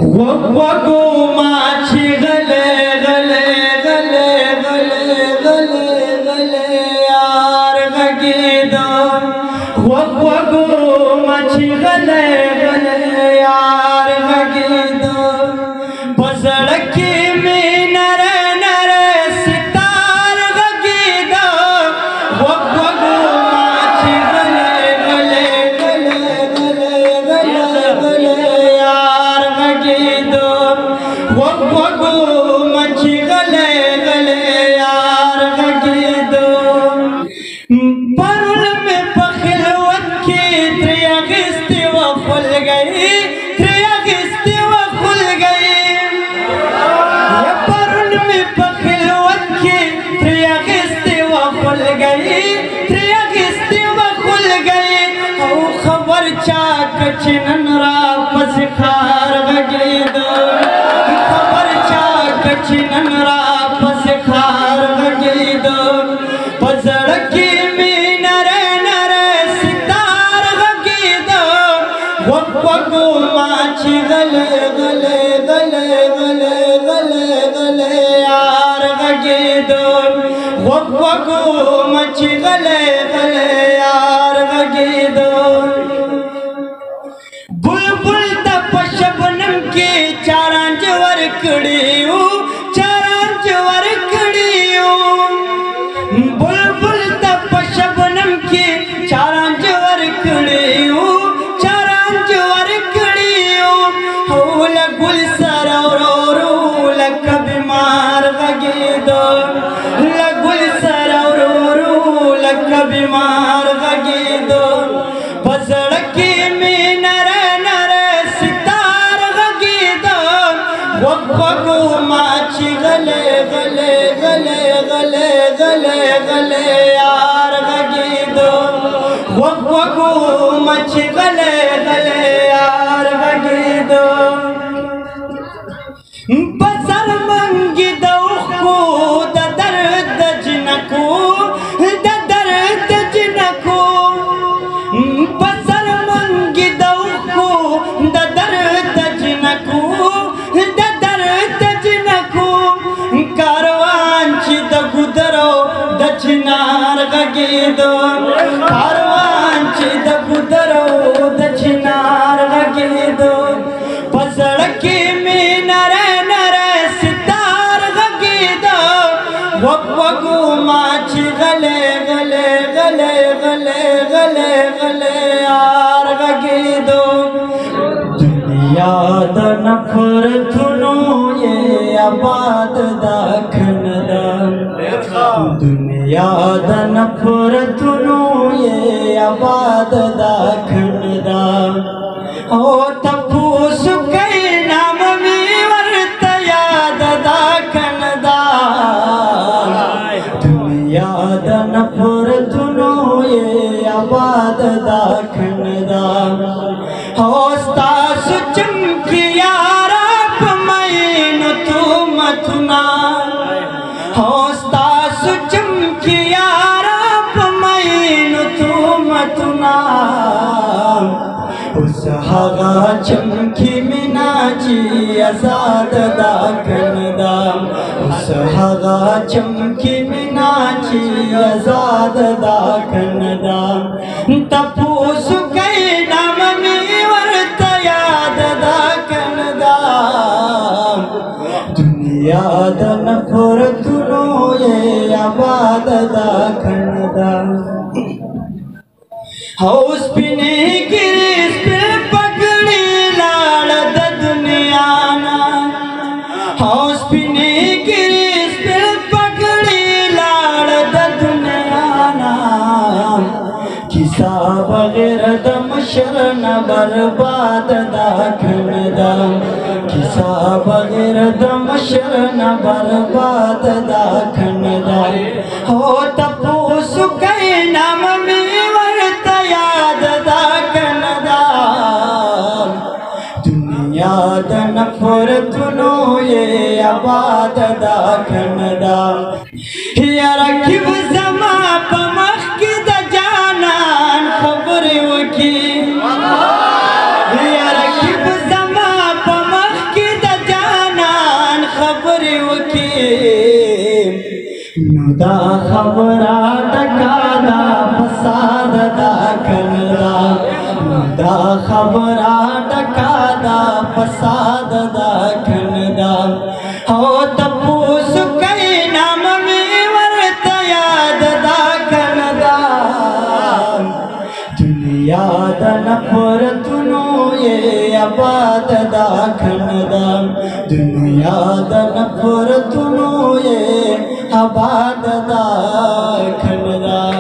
وګو ما چې غلې غلې غلې غلې غلې غلې یار غږېده وګو ما چې غلې غلې یار غږېده په زړه کې مې نره نره ستار غږېده وګو ما چې غلې غلې غلې غلې غلې غلې یار غږېده وګو ما چې غلې غلې یار غږېده پرون مې په خلوت کې ترې اخیستې وه خولګۍ ترې اخیستې وه خولګۍ پرون مې په خلوت کې ترې اخیستې وه خولګۍ ترې اخیستې وه خولګۍ او خبر چا که چې نن راپسې ښار غږېده خبر چا که چې نن راپسې ښار غږېده په زړه کې مې نره نره ستار غږېده وګو ما چې غلې غلې غلې غلې غلې غلې یار غږېده وګو ما چې غلې غلې یار غږېده بلبل ته په شبنم کې چارانج ورکړي وو چارانج ورکړي وو بلبل ته په شبنم کې چارانج ورکړي وو چارانج ورکړي وو او له ګل سره ورو ورو لکه بیمار غږېده له ګل سره ورو ورو لکه بیمار غږېده په زړه کې مې نره نره ستار غږېده وګو ما چې غلې غلې غلې غلې غلې غلې یار غږېده وګو ما چې غلې غلې یار غږېده په سر منګي د اوښکو د درد د جنکو د درد د جنکو په سر منګي د اوښکو د درد د جنکو د درد د جنکو کاروان چې د ګودرو د چنار غږېده کاروان چې د ګودرو د چنار غږېده په زړه کې مې نره نره ستار غږېده وګو ما چې غلې غلې غلې غلې غلې غلې یار غږېده دنیا د نفرتونو یې آباد دا کڼده دنیا د نفرتونو یې آباد دا کڼده او تپوس کوي نام مې ورته یاد دا کڼده دنیا د نفرتونو یې آباد دا کڼده او ستاسو چمکي یاره په مینو تهمتونه او ستاسو چمکي یاره په مینو تهمتونه اوس هغه چمکي مینا چې آزاد دا کڼده اوس هغه چمکي مینا چې آزاد دا کڼده تپوس کوي نام مې ورته یاد دا کڼده دنیا د نفرتونو یې آباد دا کڼده او سپینې ګیرې سپین پګړې لاړه د دنیا نه او سپینې ګیرې سپین پګړې لاړه د دنیا نه کیسه بغیر د مشر نه برباد دا کڼده کیسه بغیر د مشر نه برباد دا کڼده او تپوس کوي نام مې ورته یاد دا کڼده دنیا د نفرتونو یې آباد دا کڼده یاره کیو زما په مخ کې د جانان خبرې وکړي یاره کیو زما په مخ کې دا خبرا ټکا دا فساد دا کندا دا خبرا ټکا دا فساد دا کندا او تپوس کئی نام می ورتا یاد دا کندا دنیا دا نفرتنو یہ آباد دا کندا دنیا دا نفرتنو یہ آباد دا کندا